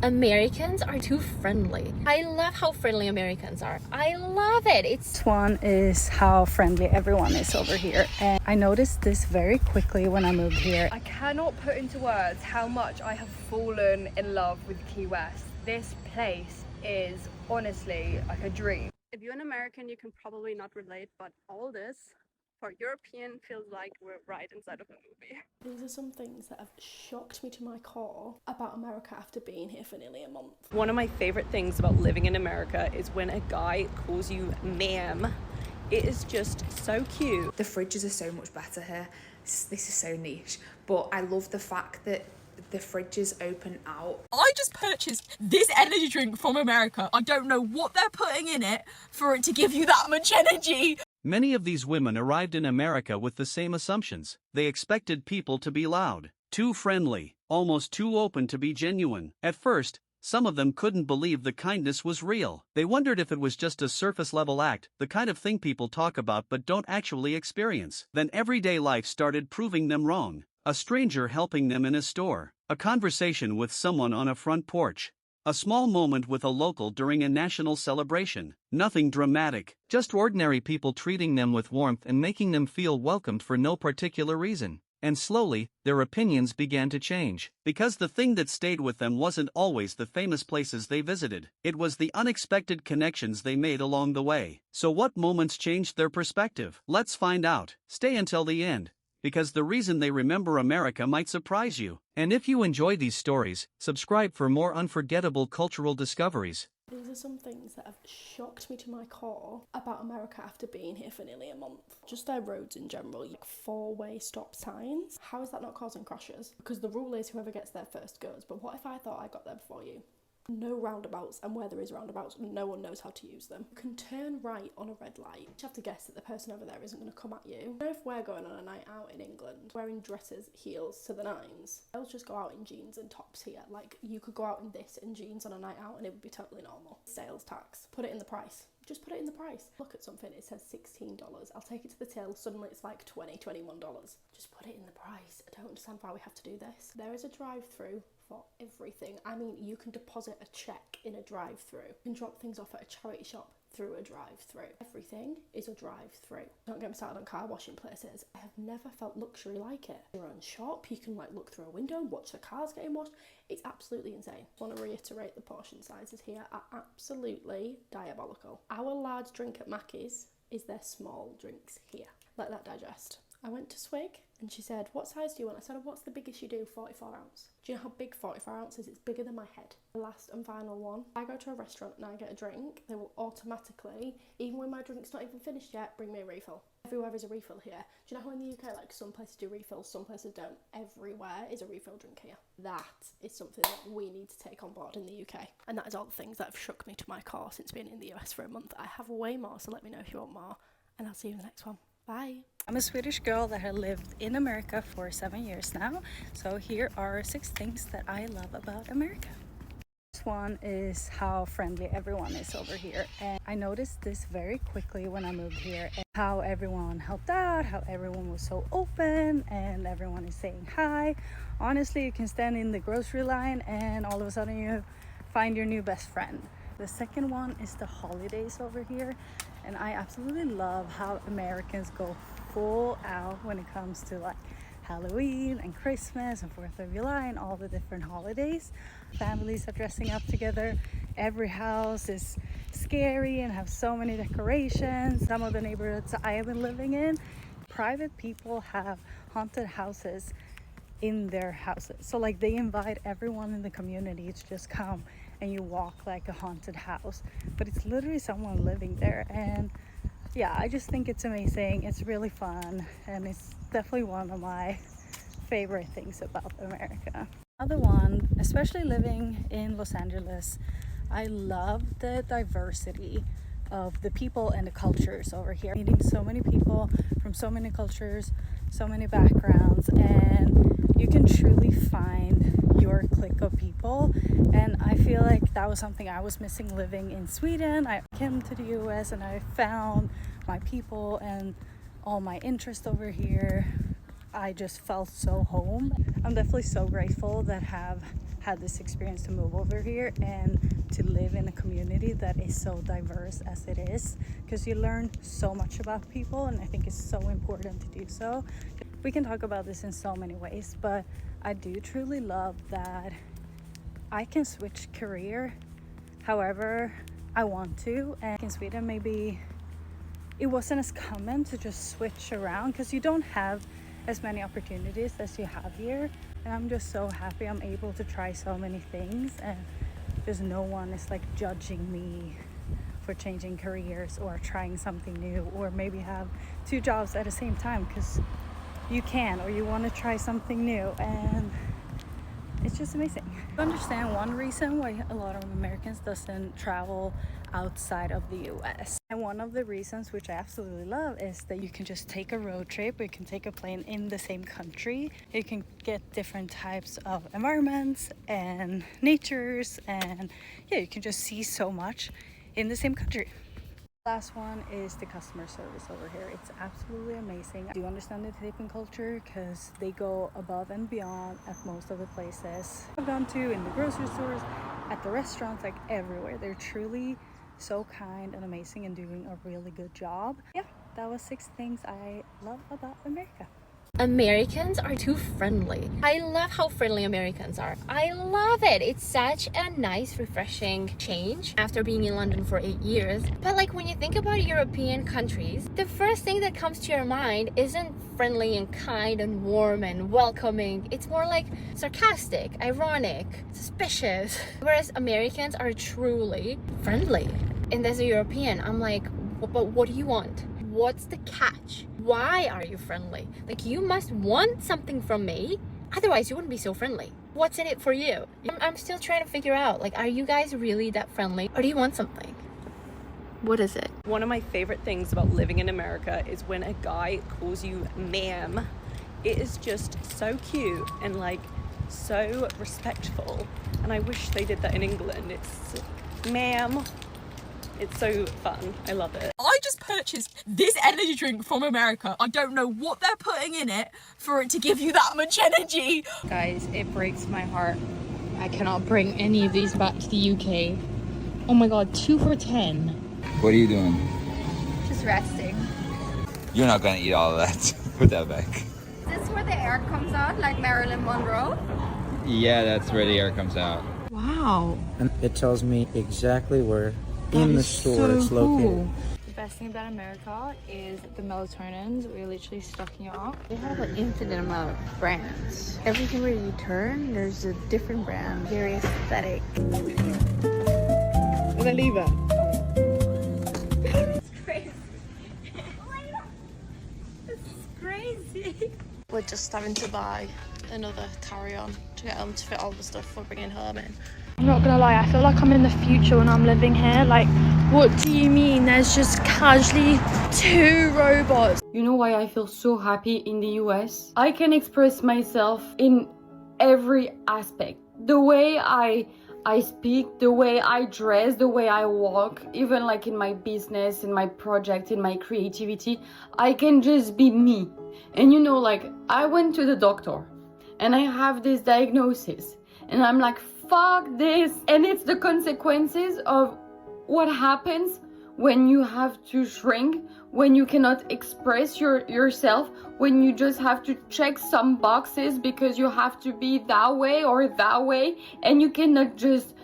Americans are too friendly. I love how friendly Americans are. I love it. This one is how friendly everyone is over here, and I noticed this very quickly when I moved here. I cannot put into words how much I have fallen in love with Key West. This place is honestly like a dream. If you're an American, you can probably not relate, but all this for European feels like we're right inside of a movie. These are some things that have shocked me to my core about America after being here for nearly a month. One of my favorite things about living in America is when a guy calls you ma'am. It is just so cute. The fridges are so much better here. This is so niche, but I love the fact that the fridges open out. I just purchased this energy drink from America. I don't know what they're putting in it for it to give you that much energy. Many of these women arrived in America with the same assumptions. They expected people to be loud, too friendly, almost too open to be genuine. At first, some of them couldn't believe the kindness was real. They wondered if it was just a surface-level act, the kind of thing people talk about but don't actually experience. Then everyday life started proving them wrong. A stranger helping them in a store, a conversation with someone on a front porch, a small moment with a local during a national celebration. Nothing dramatic, just ordinary people treating them with warmth and making them feel welcomed for no particular reason. And slowly, their opinions began to change. Because the thing that stayed with them wasn't always the famous places they visited. It was the unexpected connections they made along the way. So what moments changed their perspective? Let's find out. Stay until the end, because the reason they remember America might surprise you. And if you enjoy these stories, subscribe for more unforgettable cultural discoveries. These are some things that have shocked me to my core about America after being here for nearly a month. Just their roads in general, like four-way stop signs. How is that not causing crashes? Because the rule is whoever gets there first goes, but what if I thought I got there before you? No roundabouts, and where there is roundabouts, no one knows how to use them. You can turn right on a red light. You have to guess that the person over there isn't going to come at you. You know, if we're going on a night out in England, wearing dresses, heels to the nines, they'll just go out in jeans and tops here. Like, you could go out in this and jeans on a night out and it would be totally normal. Sales tax. Put it in the price. Just put it in the price. Look at something, it says $16. I'll take it to the till, suddenly it's like $20, $21. Just put it in the price. I don't understand why we have to do this. There is a drive-through for everything. I mean, you can deposit a check in a drive-through. You can drop things off at a charity shop through a drive-through. Everything is a drive-through. Don't get me started on car washing places. I have never felt luxury like it. Your own shop, you can like look through a window and watch the cars getting washed. It's absolutely insane. I want to reiterate, the portion sizes here are absolutely diabolical. Our large drink at Mackey's is their small drinks here. Let that digest. I went to Swig and she said, what size do you want? I said, well, what's the biggest you do? 44 ounce. Do you know how big 44 ounces is? It's bigger than my head. The last and final one. I go to a restaurant and I get a drink, they will automatically, even when my drink's not even finished yet, bring me a refill. Everywhere is a refill here. Do you know how in the UK, like, some places do refills, some places don't? Everywhere is a refill drink here. That is something that we need to take on board in the UK. And that is all the things that have shook me to my core since being in the US for a month. I have way more, so let me know if you want more. And I'll see you in the next one. Bye. I'm a Swedish girl that has lived in America for 7 years now. So here are 6 things that I love about America. This one is how friendly everyone is over here. And I noticed this very quickly when I moved here. And how everyone helped out, how everyone was so open and everyone is saying hi. Honestly, you can stand in the grocery line and all of a sudden you find your new best friend. The second one is the holidays over here. And I absolutely love how Americans go full out when it comes to like Halloween and Christmas and 4th of July and all the different holidays. Families are dressing up together. Every house is scary and have so many decorations. Some of the neighborhoods I have been living in, private people have haunted houses in their houses. So like they invite everyone in the community to just come and you walk like a haunted house, but it's literally someone living there. And yeah, I just think it's amazing. It's really fun and it's definitely one of my favorite things about America. Another one, especially living in Los Angeles, I love the diversity of the people and the cultures over here. Meeting so many people from so many cultures, so many backgrounds, and you can truly find your clique of people. And I feel like that was something I was missing living in Sweden. I came to the US and I found my people and all my interest over here. I just felt so home. I'm definitely so grateful that have had this experience to move over here and to live in a community that is so diverse as it is, because you learn so much about people, and I think it's so important to do so. We can talk about this in so many ways, but I do truly love that I can switch career however I want to. And in Sweden, maybe it wasn't as common to just switch around because you don't have as many opportunities as you have here. And I'm just so happy I'm able to try so many things, and just no one is like judging me for changing careers or trying something new, or maybe have 2 jobs at the same time because you can, or you want to try something new. And it's just amazing. I understand one reason why a lot of Americans doesn't travel outside of the US. And one of the reasons, which I absolutely love, is that you can just take a road trip, you can take a plane in the same country, you can get different types of environments and natures, and yeah, you can just see so much in the same country. Last one is the customer service over here. It's absolutely amazing. I do understand the tipping culture because they go above and beyond at most of the places I've gone to, in the grocery stores, at the restaurants, like everywhere. They're truly so kind and amazing and doing a really good job. Yeah, that was 6 things I love about America. Americans are too friendly. I love how friendly Americans are. I love it. It's such a nice, refreshing change after being in London for 8 years. But like when you think about European countries, the first thing that comes to your mind isn't friendly and kind and warm and welcoming. It's more like sarcastic, ironic, suspicious. Whereas Americans are truly friendly. And as a European, I'm like, but what do you want? What's the catch? Why are you friendly? Like, you must want something from me, otherwise you wouldn't be so friendly. What's in it for you? I'm still trying to figure out, like, are you guys really that friendly, or do you want something? What is it? One of my favorite things about living in America is when a guy calls you ma'am. It is just so cute and like so respectful, and I wish they did that in England. It's ma'am. It's so fun. I love it. I just purchased this energy drink from America. I don't know what they're putting in it for it to give you that much energy. Guys, it breaks my heart. I cannot bring any of these back to the UK. Oh my god, 2 for $10. What are you doing? Just resting. You're not gonna eat all of that. Put that back. Is this where the air comes out, like Marilyn Monroe? Yeah, that's where the air comes out. Wow. And it tells me exactly where in the store it's located. Cool. The best thing about America is the melatonins. We're literally stocking it up. They have an infinite amount of brands. Everywhere you turn, there's a different brand. Very aesthetic. Will I leave it? It's crazy. This is crazy. We're just having to buy another carry-on to get home to fit all the stuff we're bringing home in. I'm not gonna lie, I feel like I'm in the future when I'm living here. Like, what do you mean there's just casually 2 robots? You know why I feel so happy in the US? I can express myself in every aspect. The way I speak, the way I dress, the way I walk, even like in my business, in my project, in my creativity, I can just be me. And you know, like, I went to the doctor and I have this diagnosis and I'm like, fuck this. And it's the consequences of what happens when you have to shrink, when you cannot express yourself, when you just have to check some boxes because you have to be that way or that way, and you cannot just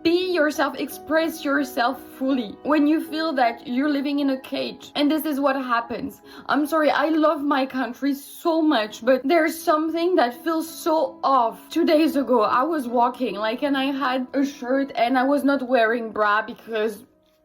be yourself, express yourself fully, when you feel that you're living in a cage. And this is what happens. I'm sorry, I love my country so much, but there's something that feels so off. 2 days ago, I was walking, like, and I had a shirt and I was not wearing bra because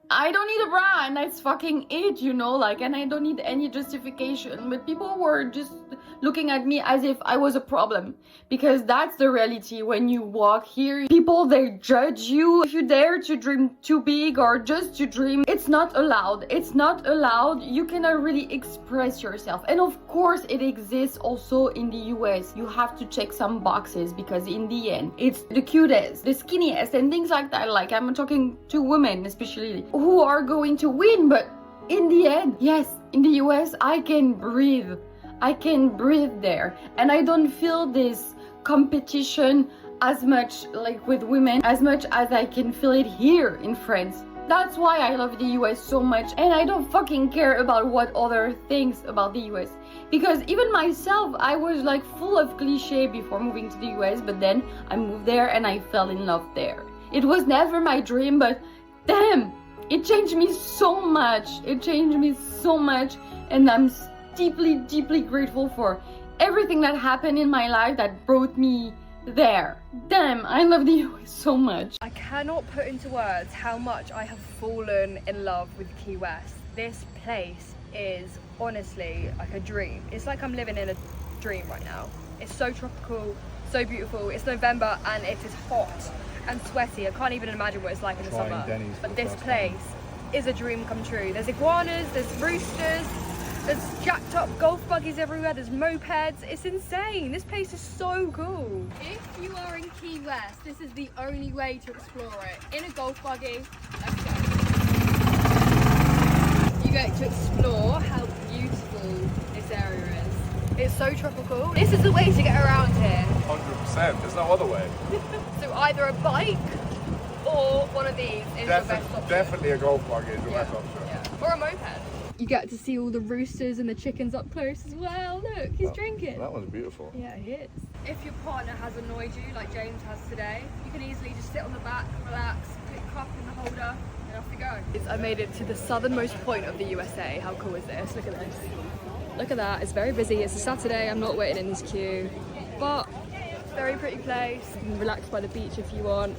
I don't need a bra and that's fucking it, you know, like, and I don't need any justification. But people were just looking at me as if I was a problem, because that's the reality. When you walk here, people, they judge you. If you dare to dream too big or just to dream, it's not allowed. It's not allowed. You cannot really express yourself. And of course it exists also in the US. You have to check some boxes because in the end it's the cutest, the skinniest and things like that. Like, I'm talking to women especially who are going to win, but in the end, yes, in the US I can breathe. I can breathe there and I don't feel this competition as much like with women as much as I can feel it here in France. That's why I love the US so much, and I don't fucking care about what other things about the US. Because even myself, I was like full of cliche before moving to the US, but then I moved there and I fell in love there. It was never my dream, but damn, it changed me so much. It changed me so much, and I'm deeply, deeply grateful for everything that happened in my life that brought me there. Damn, I love the US so much. I cannot put into words how much I have fallen in love with Key West. This place is honestly like a dream. It's like I'm living in a dream right now. It's so tropical, so beautiful. It's November and it is hot and sweaty. I can't even imagine what it's like in the summer. But this place is a dream come true. There's iguanas, there's roosters, there's jacked up golf buggies everywhere, there's mopeds. It's insane. This place is so cool. If you are in Key West, this is the only way to explore it. In a golf buggy, let's go. You get to explore how beautiful this area is. It's so tropical. This is the way to get around here. 100%, there's no other way. So either a bike or one of these is the best option. Definitely a golf buggy is the best option. Yeah. Or a moped. You get to see all the roosters and the chickens up close as well. Look, he's drinking. That one's beautiful. Yeah, he is. If your partner has annoyed you, like James has today, you can easily just sit on the back, relax, put your cup in the holder, and off you go. I made it to the southernmost point of the USA. How cool is this? Look at this. Look at that. It's very busy. It's a Saturday. I'm not waiting in this queue, but very pretty place. You can relax by the beach if you want.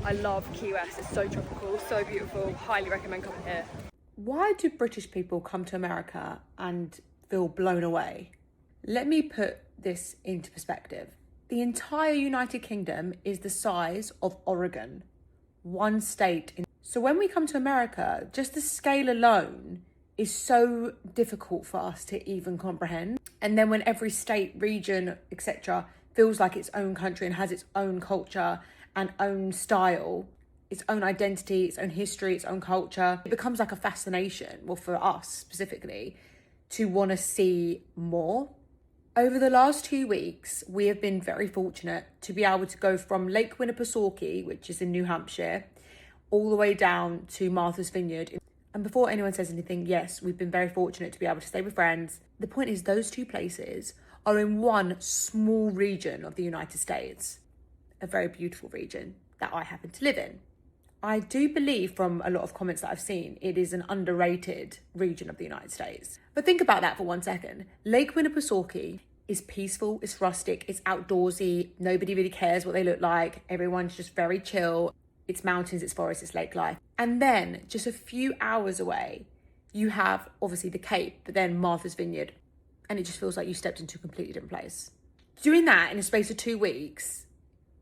I love Key West. It's so tropical, so beautiful. Highly recommend coming here. Why do British people come to America and feel blown away? Let me put this into perspective. The entire United Kingdom is the size of Oregon, one state. So when we come to America, just the scale alone is so difficult for us to even comprehend. And then when every state, region, etc. feels like its own country and has its own culture and own style, its own identity, its own history, its own culture, it becomes like a fascination, well, for us specifically, to want to see more. Over the last 2 weeks, we have been very fortunate to be able to go from Lake Winnipesaukee, which is in New Hampshire, all the way down to Martha's Vineyard. And before anyone says anything, yes, we've been very fortunate to be able to stay with friends. The point is, those two places are in one small region of the United States, a very beautiful region that I happen to live in. I do believe from a lot of comments that I've seen, it is an underrated region of the United States. But think about that for 1 second. Lake Winnipesaukee is peaceful, it's rustic, it's outdoorsy, nobody really cares what they look like, everyone's just very chill. It's mountains, it's forests, it's lake life. And then just a few hours away, you have obviously the Cape, but then Martha's Vineyard. And it just feels like you stepped into a completely different place. Doing that in a space of 2 weeks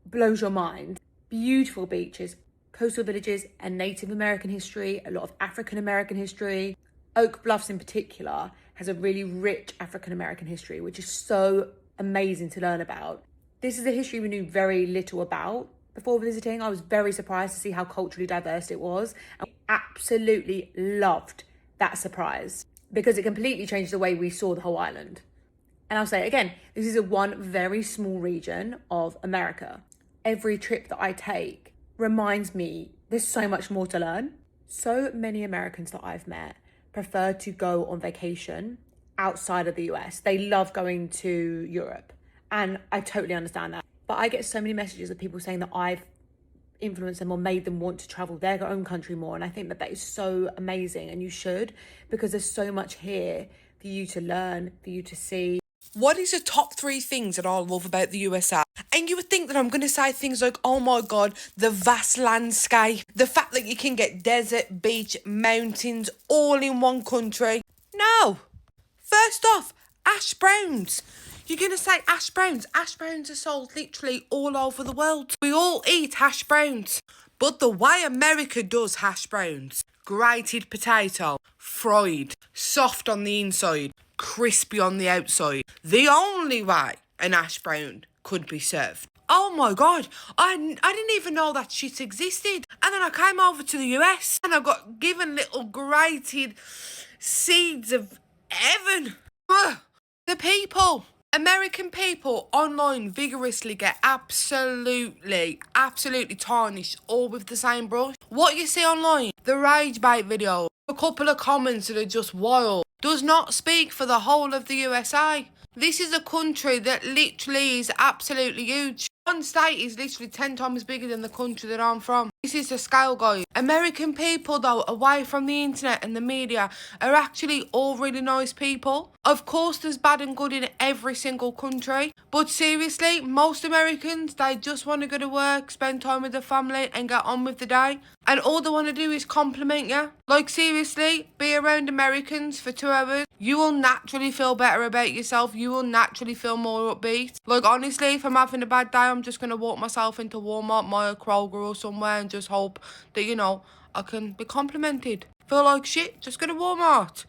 blows your mind. Beautiful beaches, coastal villages, and Native American history, a lot of African American history. Oak Bluffs in particular has a really rich African American history, which is so amazing to learn about. This is a history we knew very little about before visiting. I was very surprised to see how culturally diverse it was. And I absolutely loved that surprise because it completely changed the way we saw the whole island. And I'll say it again, this is a one very small region of America. Every trip that I take reminds me there's so much more to learn. So many Americans that I've met prefer to go on vacation outside of the US. They love going to Europe, and I totally understand that. But I get so many messages of people saying that I've influenced them or made them want to travel their own country more, and I think that is so amazing, and you should, because there's so much here for you to learn, for you to see. What is the top 3 things that I love about the USA? And you would think that I'm going to say things like, oh my God, the vast landscape, the fact that you can get desert, beach, mountains, all in one country. No. First off, hash browns. You're going to say hash browns. Hash browns are sold literally all over the world. We all eat hash browns. But the way America does hash browns, grated potato, fried, soft on the inside, crispy on the outside. The only way an hash brown could be served. Oh my God, I didn't even know that shit existed. And then I came over to the US and I got given little grated seeds of heaven. Ugh. The people, American people online vigorously get absolutely tarnished all with the same brush. What you see online, the rage bait video, a couple of comments that are just wild, does not speak for the whole of the USA. This is a country that literally is absolutely huge. One state is literally 10 times bigger than the country that I'm from. This is the scale, guys. American people, though, away from the internet and the media, are actually all really nice people. Of course, there's bad and good in every single country. But seriously, most Americans, they just want to go to work, spend time with their family, and get on with the day. And all they want to do is compliment you. Like, seriously, be around Americans for 2 hours. You will naturally feel better about yourself. You will naturally feel more upbeat. Like, honestly, if I'm having a bad day, I'm just going to walk myself into Walmart, Myer, Kroger or somewhere and just hope that, you know, I can be complimented. Feel like shit, just go to Walmart.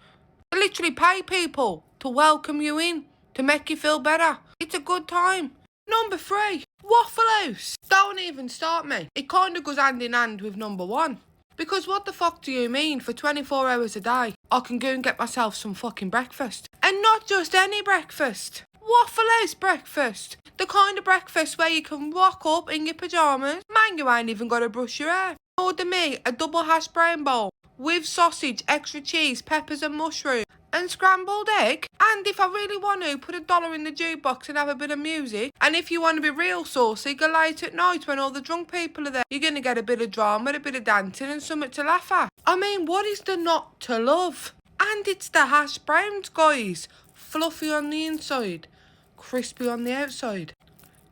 I literally pay people to welcome you in, to make you feel better. It's a good time. Number 3, Waffle House. Don't even start me. It kind of goes hand in hand with number 1. Because what the fuck do you mean for 24 hours a day I can go and get myself some fucking breakfast? And not just any breakfast. Waffle House breakfast. The kind of breakfast where you can rock up in your pyjamas. Man, you ain't even got to brush your hair. Order me a double hash brown bowl with sausage, extra cheese, peppers and mushroom and scrambled egg. And if I really want to, put $1 in the jukebox and have a bit of music. And if you want to be real saucy, go late at night when all the drunk people are there. You're going to get a bit of drama, a bit of dancing and something to laugh at. I mean, what is there not to love? And it's the hash browns, guys. Fluffy on the inside, crispy on the outside.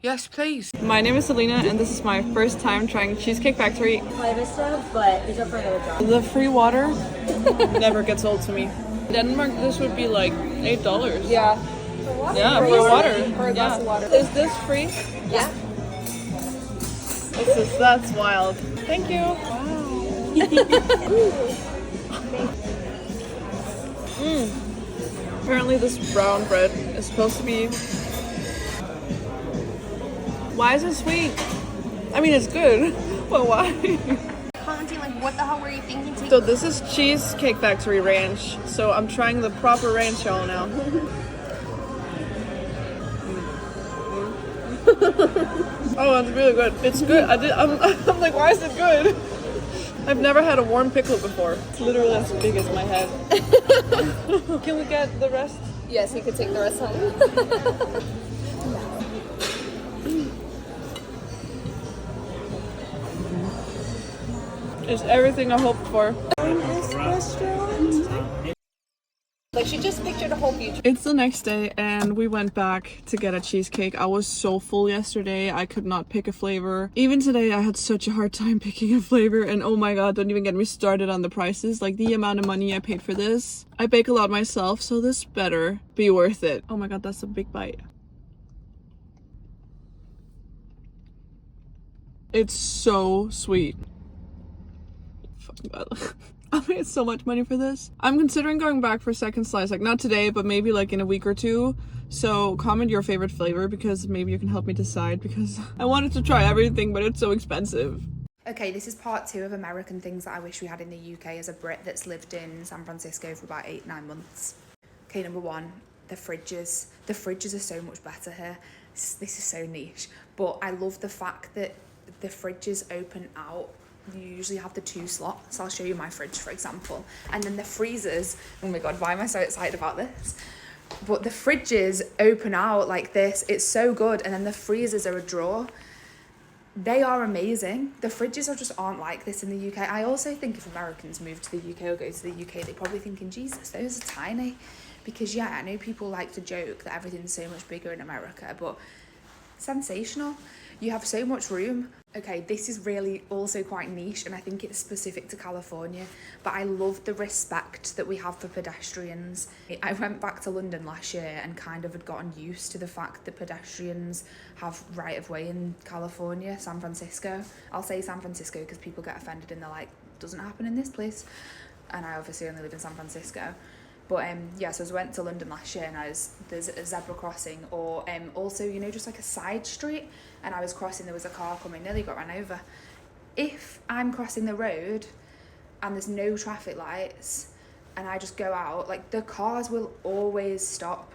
Yes, please. My name is Selena, and this is my first time trying Cheesecake Factory. The free water never gets old to me. In Denmark, this would be like $8. Yeah. Yeah, for water. For a glass of water. Is this free? Yeah. That's wild. Thank you. Wow. Apparently this brown bread is supposed to be... Why is it sweet? I mean, it's good, but why? Commenting like, what the hell were you thinking? So this is Cheesecake Factory ranch. So I'm trying the proper ranch y'all now. Oh, it's really good. It's good. I'm like, why is it good? I've never had a warm pickle before. It's literally as big as my head. Can we get the rest? Yes, you could take the rest home. It's everything I hoped for. Like, she just pictured a whole future. It's the next day and we went back to get a cheesecake. I was so full yesterday, I could not pick a flavor. Even today I had such a hard time picking a flavor, and oh my god, don't even get me started on the prices. Like, the amount of money I paid for this. I bake a lot myself, so this better be worth it. Oh my god, that's a big bite. It's so sweet. I paid so much money for this. I'm considering going back for a second slice, like not today, but maybe like in a week or 2. So comment your favorite flavor, because maybe you can help me decide, because I wanted to try everything, but it's so expensive. Okay, this is part 2 of American things that I wish we had in the UK as a Brit that's lived in San Francisco for about 8-9 months. Okay, number 1, the fridges. The fridges are so much better here. This is so niche, but I love the fact that the fridges open out. You usually have the 2 slots. I'll show you my fridge, for example. And then the freezers, oh my god, why am I so excited about this? But the fridges open out like this. It's so good. And then the freezers are a drawer. They are amazing. The fridges just aren't like this in the UK. I also think if Americans move to the UK or go to the UK, they're probably thinking, Jesus, those are tiny. Because yeah, I know people like to joke that everything's so much bigger in America, but sensational. You have so much room. Okay, this is really also quite niche, and I think it's specific to California, but I love the respect that we have for pedestrians. I went back to London last year and kind of had gotten used to the fact that pedestrians have right of way in California, San Francisco. I'll say San Francisco because people get offended and they're like, doesn't happen in this place. And I obviously only live in San Francisco. But yeah, so I went to London last year, and there's a zebra crossing, or also, you know, just like a side street, and I was crossing, there was a car coming, nearly got ran over. If I'm crossing the road and there's no traffic lights and I just go out, like, the cars will always stop.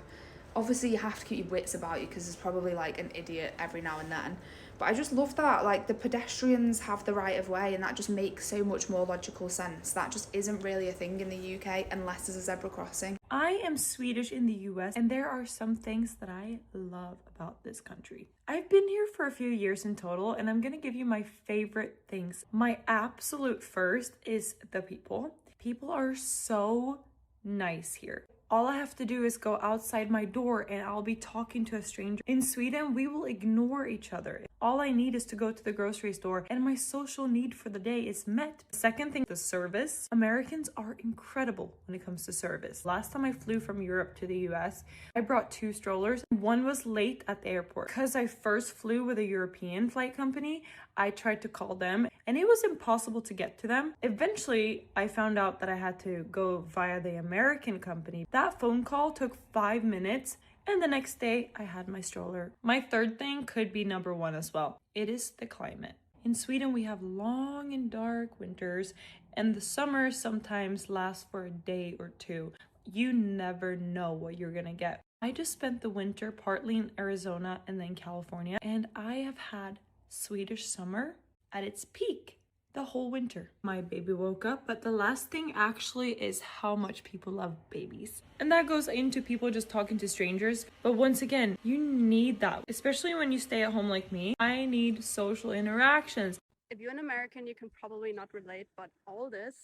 Obviously you have to keep your wits about you because there's probably like an idiot every now and then, but I just love that like the pedestrians have the right of way, and that just makes so much more logical sense. That just isn't really a thing in the UK unless there's a zebra crossing. I am Swedish in the US, and there are some things that I love about this country. I've been here for a few years in total, and I'm gonna give you my favorite things. My absolute first is the people. People are so nice here. All I have to do is go outside my door and I'll be talking to a stranger. In Sweden, we will ignore each other. All I need is to go to the grocery store and my social need for the day is met. Second thing, the service. Americans are incredible when it comes to service. Last time I flew from Europe to the US, I brought 2 strollers. One was late at the airport. Because I first flew with a European flight company, I tried to call them and it was impossible to get to them. Eventually, I found out that I had to go via the American company. That phone call took 5 minutes and the next day I had my stroller. My third thing could be number 1 as well. It is the climate. In Sweden, we have long and dark winters and the summer sometimes lasts for a day or 2. You never know what you're gonna get. I just spent the winter partly in Arizona and then California, and I have had Swedish summer at its peak the whole winter. My baby woke up, but the last thing actually is how much people love babies. And that goes into people just talking to strangers. But once again, you need that, especially when you stay at home like me. I need social interactions. If you're an American, you can probably not relate, but all this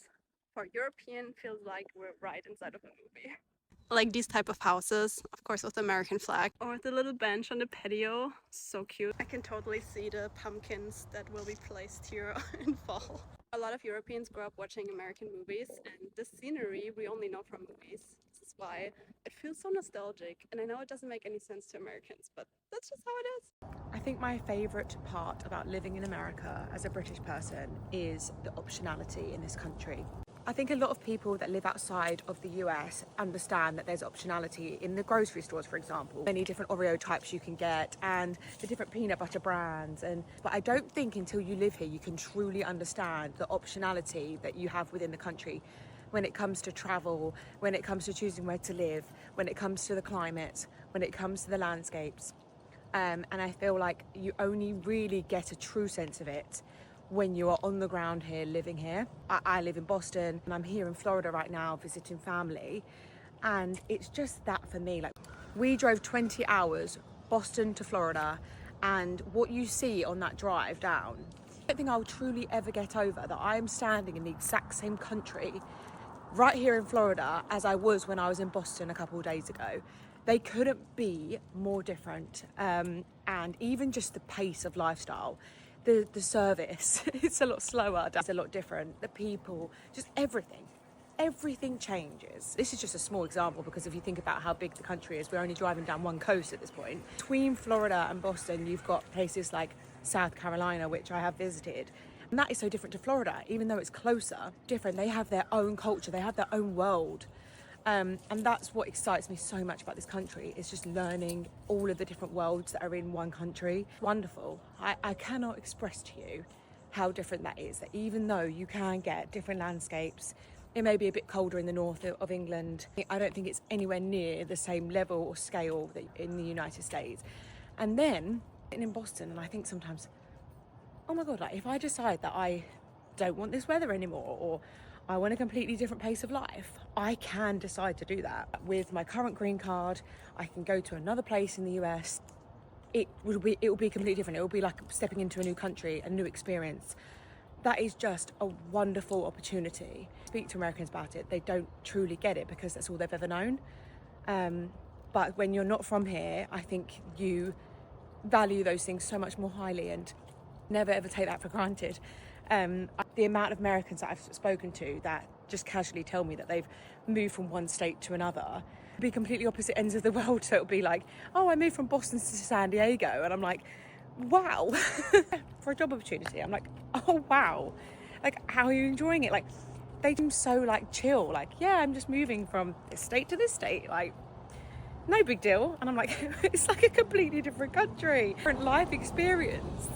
for European feels like we're right inside of a movie. Like these type of houses, of course with the American flag, or the little bench on the patio, so cute. I can totally see the pumpkins that will be placed here in fall. A lot of Europeans grow up watching American movies, and the scenery we only know from movies. This is why it feels so nostalgic, and I know it doesn't make any sense to Americans, but that's just how it is. I think my favourite part about living in America as a British person is the optionality in this country. I think a lot of people that live outside of the US understand that there's optionality in the grocery stores, for example. Many different Oreo types you can get and the different peanut butter brands. But I don't think until you live here you can truly understand the optionality that you have within the country when it comes to travel, when it comes to choosing where to live, when it comes to the climate, when it comes to the landscapes. And I feel like you only really get a true sense of it when you are on the ground here, living here. I live in Boston and I'm here in Florida right now visiting family, and it's just that for me. Like, we drove 20 hours Boston to Florida, and what you see on that drive down, I don't think I'll truly ever get over that I am standing in the exact same country right here in Florida as I was when I was in Boston a couple of days ago. They couldn't be more different, and even just the pace of lifestyle. The service, it's a lot slower, it's a lot different. The people, just everything changes. This is just a small example because if you think about how big the country is, we're only driving down one coast at this point. Between Florida and Boston, you've got places like South Carolina, which I have visited. And that is so different to Florida, even though it's closer. Different, they have their own culture, they have their own world. And that's what excites me so much about this country, is just learning all of the different worlds that are in one country. Wonderful. I cannot express to you how different that is, that even though you can get different landscapes, it may be a bit colder in the north of England. I don't think it's anywhere near the same level or scale that in the United States. And then in Boston, and I think sometimes, oh my God, like if I decide that I don't want this weather anymore, or I want a completely different pace of life, I can decide to do that. With my current green card, I can go to another place in the US. It will be completely different. It will be like stepping into a new country, a new experience. That is just a wonderful opportunity. Speak to Americans about it. They don't truly get it because that's all they've ever known. But when you're not from here, I think you value those things so much more highly and never ever take that for granted. The amount of Americans that I've spoken to that just casually tell me that they've moved from one state to another, be completely opposite ends of the world. So it'll be like, oh, I moved from Boston to San Diego, and I'm like, wow. For a job opportunity, I'm like, oh wow, like how are you enjoying it? Like they seem so like chill, like yeah, I'm just moving from this state to this state, like no big deal. And I'm like, it's like a completely different country, different life experience.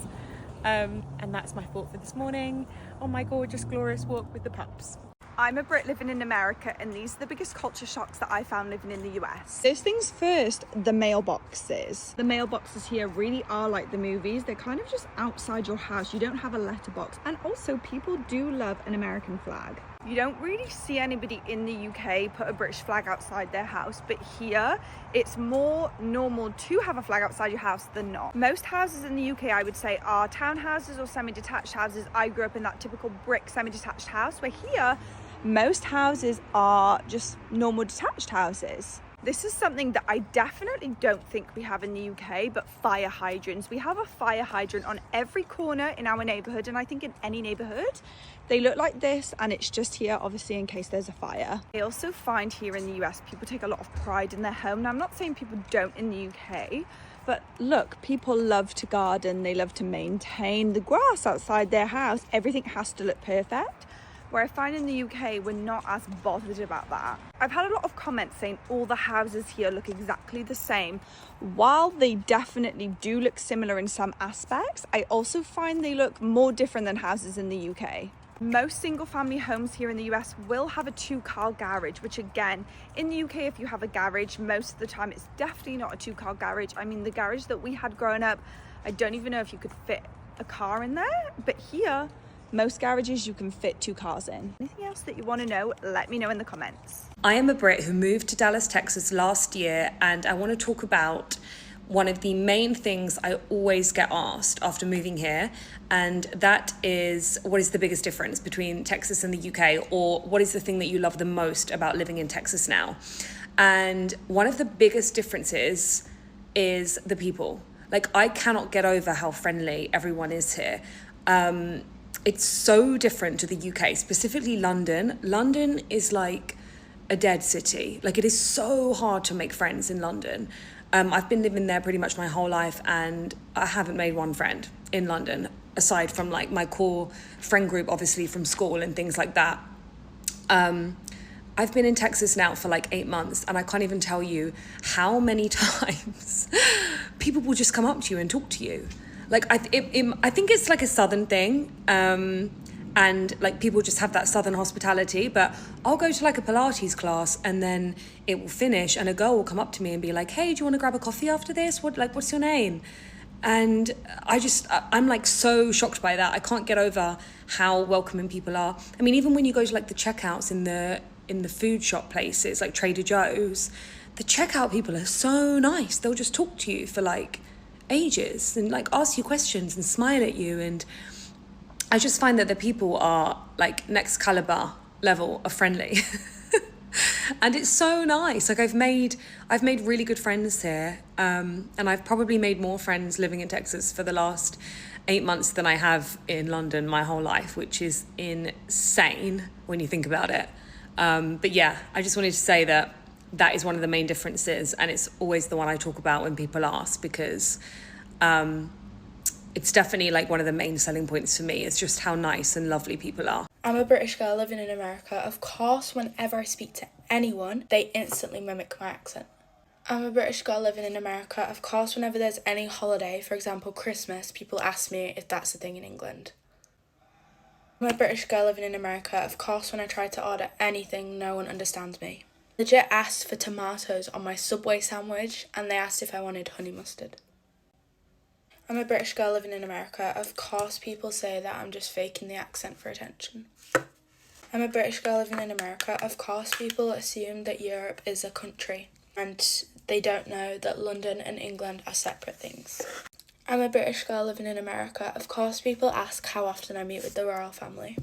And that's my thought for this morning on my gorgeous, glorious walk with the pups. I'm a Brit living in America, and these are the biggest culture shocks that I found living in the US. First things first, the mailboxes. The mailboxes here really are like the movies. They're kind of just outside your house. You don't have a letterbox. And also, people do love an American flag. You don't really see anybody in the UK put a British flag outside their house, but here it's more normal to have a flag outside your house than not. Most houses in the UK, I would say, are townhouses or semi-detached houses. I grew up in that typical brick semi-detached house, where here most houses are just normal detached houses. This is something that I definitely don't think we have in the UK, but fire hydrants. We have a fire hydrant on every corner in our neighbourhood, and I think in any neighbourhood. They look like this, and it's just here obviously in case there's a fire. I also find here in the US people take a lot of pride in their home. Now I'm not saying people don't in the UK, but look, people love to garden, they love to maintain the grass outside their house. Everything has to look perfect. Where I find in the UK, we're not as bothered about that. I've had a lot of comments saying all the houses here look exactly the same. While they definitely do look similar in some aspects, I also find they look more different than houses in the UK. Most single family homes here in the US will have a 2-car garage, which again, in the UK, if you have a garage, most of the time it's definitely not a 2-car garage. I mean, the garage that we had growing up, I don't even know if you could fit a car in there, but here, most garages you can fit 2 cars in. Anything else that you want to know, let me know in the comments. I am a Brit who moved to Dallas, Texas last year, and I want to talk about one of the main things I always get asked after moving here, and that is, what is the biggest difference between Texas and the UK, or what is the thing that you love the most about living in Texas now? And one of the biggest differences is the people. Like, I cannot get over how friendly everyone is here. It's so different to the UK, specifically London. London is like a dead city. Like, it is so hard to make friends in London. I've been living there pretty much my whole life, and I haven't made one friend in London, aside from like my core friend group, obviously from school and things like that. I've been in Texas now for like 8 months, and I can't even tell you how many times people will just come up to you and talk to you. Like, I think it's like a southern thing, and like people just have that southern hospitality. But I'll go to like a Pilates class, and then it will finish, and a girl will come up to me and be like, "Hey, do you want to grab a coffee after this? What's your name?" And I'm like so shocked by that. I can't get over how welcoming people are. I mean, even when you go to like the checkouts in the food shop places like Trader Joe's, the checkout people are so nice. They'll just talk to you for like ages and like ask you questions and smile at you, and I just find that the people are like next caliber level of friendly. And it's so nice. Like, I've made really good friends here, and I've probably made more friends living in Texas for the last 8 months than I have in London my whole life, which is insane when you think about it. But yeah, I just wanted to say that is one of the main differences, and it's always the one I talk about when people ask, because it's definitely like one of the main selling points for me is just how nice and lovely people are. I'm a British girl living in America. Of course, whenever I speak to anyone, they instantly mimic my accent. I'm a British girl living in America. Of course, whenever there's any holiday, for example Christmas, people ask me if that's a thing in England. I'm a British girl living in America. Of course, when I try to order anything, no one understands me. Legit asked for tomatoes on my Subway sandwich, and they asked if I wanted honey mustard. I'm a British girl living in America. Of course, people say that I'm just faking the accent for attention. I'm a British girl living in America. Of course, people assume that Europe is a country, and they don't know that London and England are separate things. I'm a British girl living in America. Of course, people ask how often I meet with the royal family.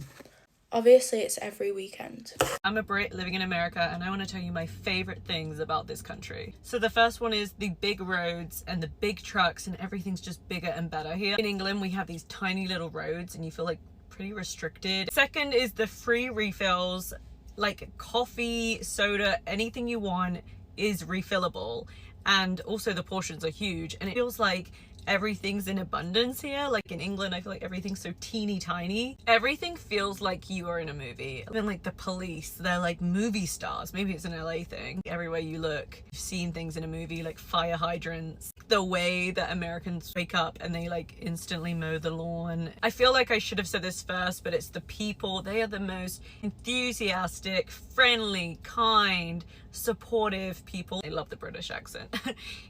Obviously, it's every weekend. I'm a Brit living in America, and I want to tell you my favorite things about this country. So the first one is the big roads and the big trucks, and everything's just bigger and better here. In England, we have these tiny little roads, and you feel like pretty restricted. Second is the free refills, like coffee, soda, anything you want is refillable. And also the portions are huge, and it feels like everything's in abundance here. Like in England, I feel like everything's so teeny tiny. Everything feels like you are in a movie. Even like the police, they're like movie stars. Maybe it's an LA thing. Everywhere you look, you've seen things in a movie, like fire hydrants. the way that Americans wake up and they like instantly mow the lawn. I feel like I should have said this first, but it's the people. They are the most enthusiastic, friendly, kind, supportive people. I love the British accent,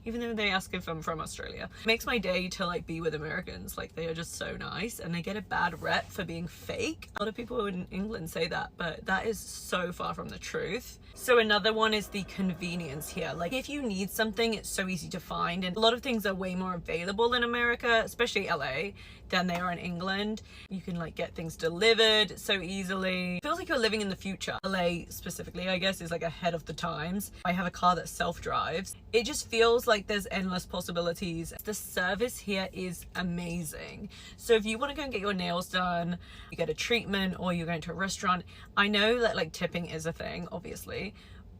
even though they ask if I'm from Australia. It makes my day to like be with Americans. Like, they are just so nice, and they get a bad rep for being fake. A lot of people in England say that, but that is so far from the truth. So another one is the convenience here. Like, if you need something, it's so easy to find, and a lot of things are way more available in America, especially LA, than they are in England. You can like get things delivered so easily. It feels like you're living in the future. LA specifically, I guess, is like ahead of the times. I have a car that self-drives. It just feels like there's endless possibilities. The service here is amazing. So if you want to go and get your nails done, you get a treatment, or you're going to a restaurant, I know that like tipping is a thing, obviously,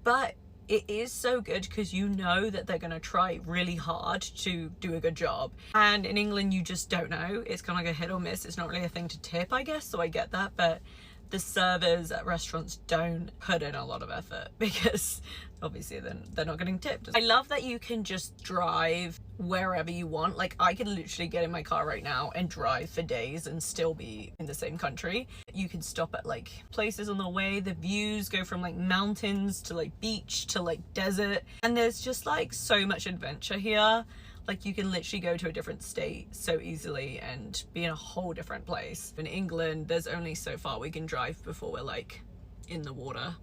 but it is so good because you know that they're going to try really hard to do a good job. And in England, you just don't know. It's kind of like a hit or miss. It's not really a thing to tip, I guess, so I get that. But the servers at restaurants don't put in a lot of effort because obviously then they're not getting tipped. I love that you can just drive wherever you want. Like, I can literally get in my car right now and drive for days and still be in the same country. You can stop at like places on the way. The views go from like mountains to like beach to like desert, and there's just like so much adventure here. Like, you can literally go to a different state so easily and be in a whole different place. In England, there's only so far we can drive before we're like in the water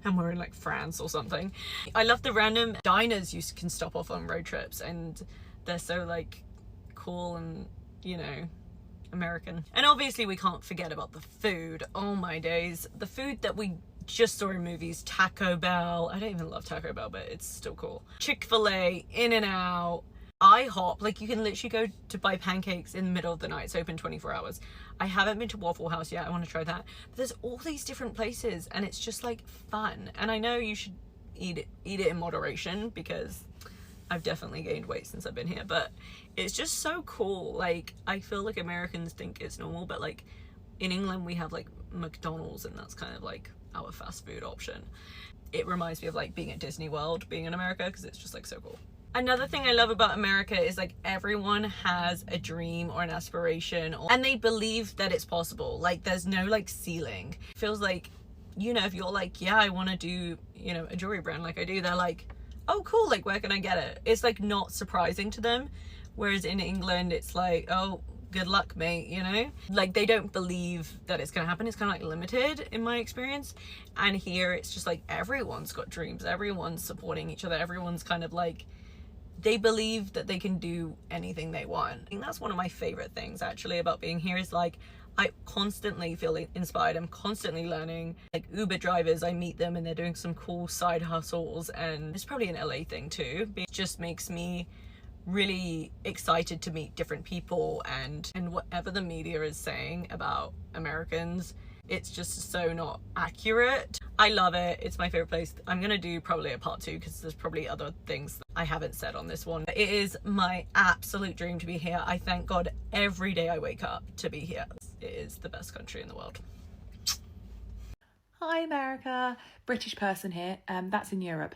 and we're in like France or something. I love the random diners you can stop off on road trips, and they're so like cool and, you know, American. And obviously we can't forget about the food. Oh my days, the food that we just saw in movies. Taco Bell. I don't even love Taco Bell, but it's still cool. Chick-fil-A, In-N-Out, IHOP. Like, you can literally go to buy pancakes in the middle of the night. It's open 24 hours. I haven't been to Waffle House yet. I want to try that. But there's all these different places, and it's just like fun. And I know you should eat it in moderation, because I've definitely gained weight since I've been here, but it's just so cool. Like, I feel like Americans think it's normal, but like in England we have like McDonald's, and that's kind of like our fast food option. It reminds me of like being at Disney World, being in America, because it's just like so cool. Another thing I love about America is like everyone has a dream or an aspiration, and they believe that it's possible. Like, there's no like ceiling. It feels like, you know, if you're like, yeah, I want to do, you know, a jewelry brand like I do, they're like, oh cool, like where can I get it? It's like not surprising to them. Whereas in England, it's like, oh, good luck, mate, you know? Like, they don't believe that it's gonna happen. It's kind of like limited in my experience. And here it's just like everyone's got dreams, everyone's supporting each other, everyone's kind of like, they believe that they can do anything they want. I think that's one of my favorite things actually about being here, is like I constantly feel inspired. I'm constantly learning. Like Uber drivers, I meet them and they're doing some cool side hustles, and it's probably an LA thing too. It just makes me really excited to meet different people, and whatever the media is saying about Americans, it's just so not accurate. I love it. It's my favorite place. I'm gonna do probably a part 2 because there's probably other things that I haven't said on this one. It is my absolute dream to be here. I thank God every day I wake up to be here. It is the best country in the world. Hi America, British person here. That's in Europe.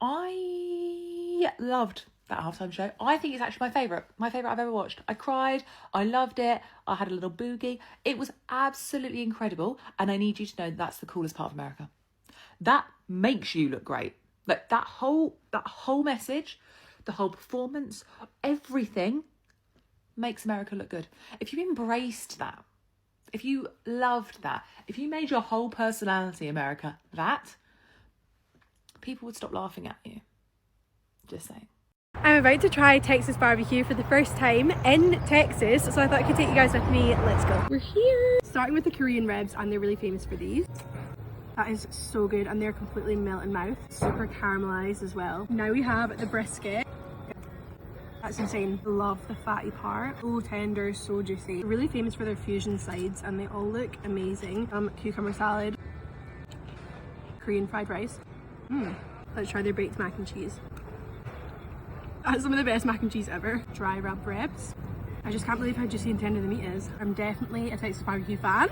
I loved that halftime show. I think it's actually my favourite I've ever watched. I cried, I loved it, I had a little boogie. It was absolutely incredible, and I need you to know that's the coolest part of America. That makes you look great. Like that whole message, the whole performance, everything makes America look good. If you embraced that, if you loved that, if you made your whole personality America that, people would stop laughing at you. Just saying. I'm about to try Texas barbecue for the first time in Texas, so I thought I could take you guys with me. Let's go. We're here. Starting with the Korean ribs, and they're really famous for these. That is so good, and they're completely melt in mouth. Super caramelized as well. Now we have the brisket. That's insane. Love the fatty part. So tender, so juicy. They're really famous for their fusion sides, and they all look amazing. Cucumber salad. Korean fried rice. Let's try their baked mac and cheese. That's some of the best mac and cheese ever. Dry rub ribs. I just can't believe how juicy and tender the meat is. I'm definitely a Texas barbecue fan.